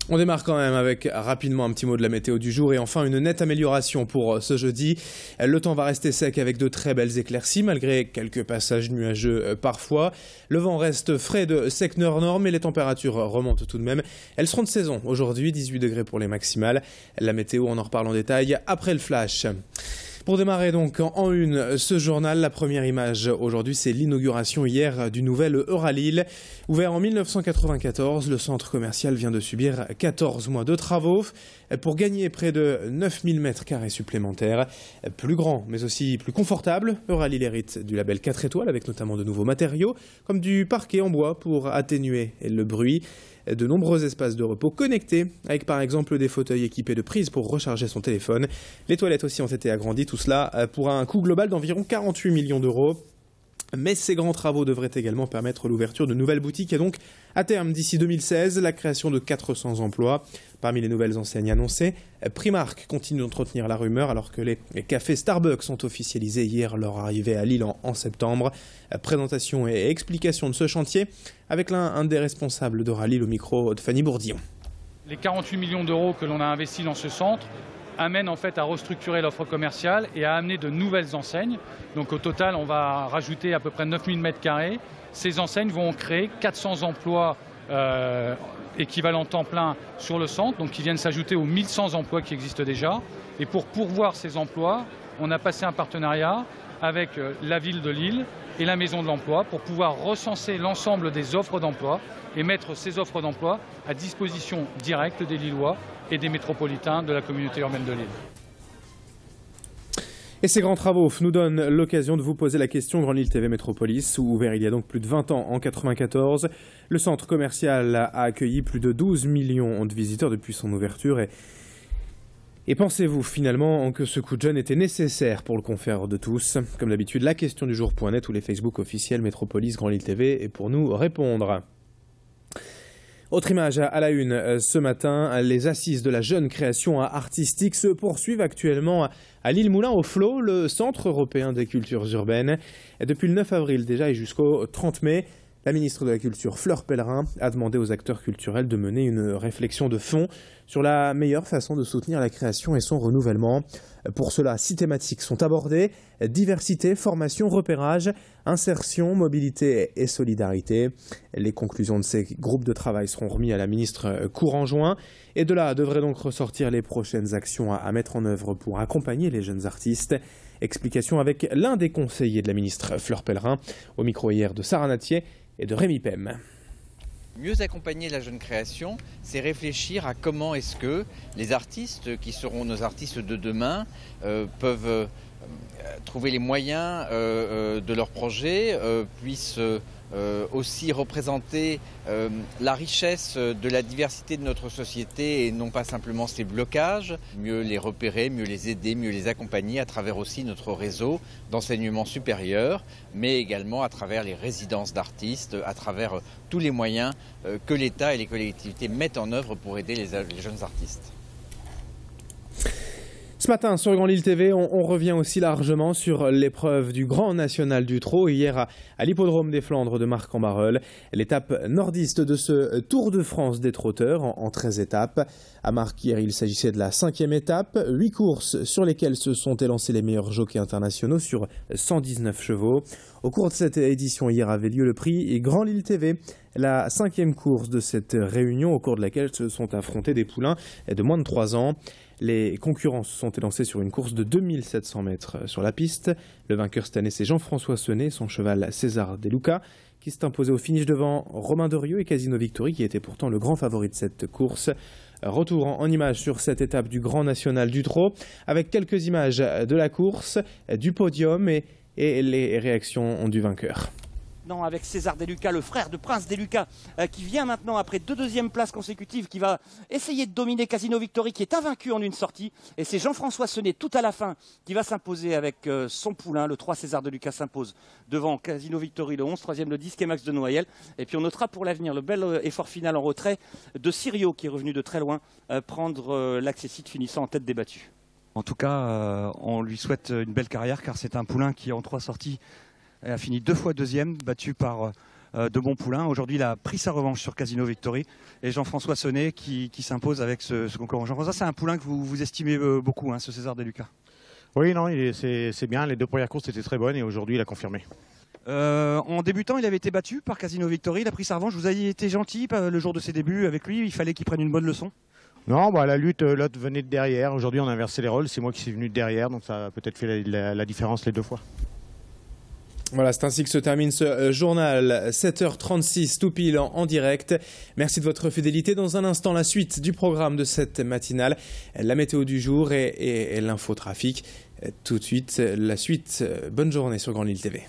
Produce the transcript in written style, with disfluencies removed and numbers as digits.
On démarre quand même avec rapidement un petit mot de la météo du jour et enfin une nette amélioration pour ce jeudi. Le temps va rester sec avec de très belles éclaircies malgré quelques passages nuageux parfois. Le vent reste frais de sec nord-nord mais les températures remontent tout de même. Elles seront de saison aujourd'hui, 18 degrés pour les maximales. La météo, on en reparle en détail après le flash. Pour démarrer donc en une ce journal, la première image aujourd'hui, c'est l'inauguration hier du nouvel Euralil. Ouvert en 1994, le centre commercial vient de subir 14 mois de travaux pour gagner près de 9000 m² supplémentaires. Plus grand mais aussi plus confortable, Euralil hérite du label 4 étoiles avec notamment de nouveaux matériaux comme du parquet en bois pour atténuer le bruit. De nombreux espaces de repos connectés, avec par exemple des fauteuils équipés de prises pour recharger son téléphone. Les toilettes aussi ont été agrandies, tout cela pour un coût global d'environ 48 millions d'euros. Mais ces grands travaux devraient également permettre l'ouverture de nouvelles boutiques et donc, à terme, d'ici 2016, la création de 400 emplois. Parmi les nouvelles enseignes annoncées, Primark continue d'entretenir la rumeur alors que les cafés Starbucks ont officialisé hier leur arrivée à Lille en septembre. Présentation et explication de ce chantier avec l'un des responsables d'Euralil au micro de Fanny Bourdillon. Les 48 millions d'euros que l'on a investis dans ce centre amènent en fait à restructurer l'offre commerciale et à amener de nouvelles enseignes. Donc au total, on va rajouter à peu près 9000 m². Ces enseignes vont créer 400 emplois équivalent temps plein sur le centre, donc qui viennent s'ajouter aux 1100 emplois qui existent déjà. Et pour pourvoir ces emplois, on a passé un partenariat avec la ville de Lille et la Maison de l'Emploi pour pouvoir recenser l'ensemble des offres d'emploi et mettre ces offres d'emploi à disposition directe des Lillois et des métropolitains de la communauté urbaine de Lille. Et ces grands travaux nous donnent l'occasion de vous poser la question. Grand Lille TV Métropolis, ouvert il y a donc plus de 20 ans en 1994. Le centre commercial a accueilli plus de 12 millions de visiteurs depuis son ouverture. Et pensez-vous finalement que ce coup de jeune était nécessaire pour le confort de tous? Comme d'habitude, la question du jour.net ou les Facebook officiels Métropolis Grand Lille TV est pour nous répondre. Autre image à la une ce matin, les assises de la jeune création artistique se poursuivent actuellement à Lille-Moulin-au-Flot, le centre européen des cultures urbaines. Depuis le 9 avril déjà et jusqu'au 30 mai, la ministre de la Culture, Fleur Pellerin, a demandé aux acteurs culturels de mener une réflexion de fond sur la meilleure façon de soutenir la création et son renouvellement. Pour cela, 6 thématiques sont abordées: diversité, formation, repérage, insertion, mobilité et solidarité. Les conclusions de ces groupes de travail seront remises à la ministre courant juin. Et de là devraient donc ressortir les prochaines actions à mettre en œuvre pour accompagner les jeunes artistes. Explication avec l'un des conseillers de la ministre, Fleur Pellerin, au micro hier de Sarah Natier et de Rémi Pem. Mieux accompagner la jeune création, c'est réfléchir à comment est-ce que les artistes qui seront nos artistes de demain peuvent trouver les moyens de leur projet, puissent aussi représenter la richesse de la diversité de notre société et non pas simplement ses blocages, mieux les repérer, mieux les aider, mieux les accompagner à travers aussi notre réseau d'enseignement supérieur, mais également à travers les résidences d'artistes, à travers tous les moyens que l'État et les collectivités mettent en œuvre pour aider les jeunes artistes. Ce matin, sur Grand Lille TV, on revient aussi largement sur l'épreuve du Grand National du Trot. Hier, à l'hippodrome des Flandres de Marc-en-Barœul, l'étape nordiste de ce Tour de France des trotteurs en 13 étapes. À Marc, hier, il s'agissait de la 5e étape. 8 courses sur lesquelles se sont élancés les meilleurs jockeys internationaux sur 119 chevaux. Au cours de cette édition, hier avait lieu le prix Grand Lille TV, la 5e course de cette réunion au cours de laquelle se sont affrontés des poulains de moins de 3 ans. Les concurrents se sont élancés sur une course de 2700 mètres sur la piste. Le vainqueur cette année, c'est Jean-François Senet, son cheval César De Luca, qui s'est imposé au finish devant Romain Dorieux et Casino Victory, qui était pourtant le grand favori de cette course. Retour en images sur cette étape du Grand National du Trot, avec quelques images de la course, du podium et les réactions du vainqueur. Avec César De Luca, le frère de Prince De Luca, qui vient maintenant après 2 deuxièmes places consécutives, qui va essayer de dominer Casino Victory, qui est invaincu en une sortie. Et c'est Jean-François Senet, tout à la fin, qui va s'imposer avec son poulain. Le 3 César De Luca s'impose devant Casino Victory, le 11, 3e le 10, Max de Noyel. Et puis on notera pour l'avenir le bel effort final en retrait de Sirio, qui est revenu de très loin prendre l'accessite, finissant en tête des battus. En tout cas, on lui souhaite une belle carrière, car c'est un poulain qui, en 3 sorties, a fini 2 fois 2e, battu par de bons poulains. Aujourd'hui, il a pris sa revanche sur Casino Victory et Jean-François Sonnet qui s'impose avec ce concurrent. Jean-François, c'est un poulain que vous estimez beaucoup, hein, ce César des Lucas. Oui, non, c'est bien. Les 2 premières courses étaient très bonnes et aujourd'hui, il a confirmé. En débutant, il avait été battu par Casino Victory. Il a pris sa revanche. Vous aviez été gentil le jour de ses débuts avec lui. Il fallait qu'il prenne une bonne leçon. Non, la lutte, l'autre venait de derrière. Aujourd'hui, on a inversé les rôles. C'est moi qui suis venu de derrière, donc ça a peut-être fait la différence les 2 fois. Voilà, c'est ainsi que se termine ce journal. 7h36, tout pile en direct. Merci de votre fidélité. Dans un instant, la suite du programme de cette matinale, la météo du jour et l'infotrafic. Tout de suite, la suite. Bonne journée sur Grande Île TV.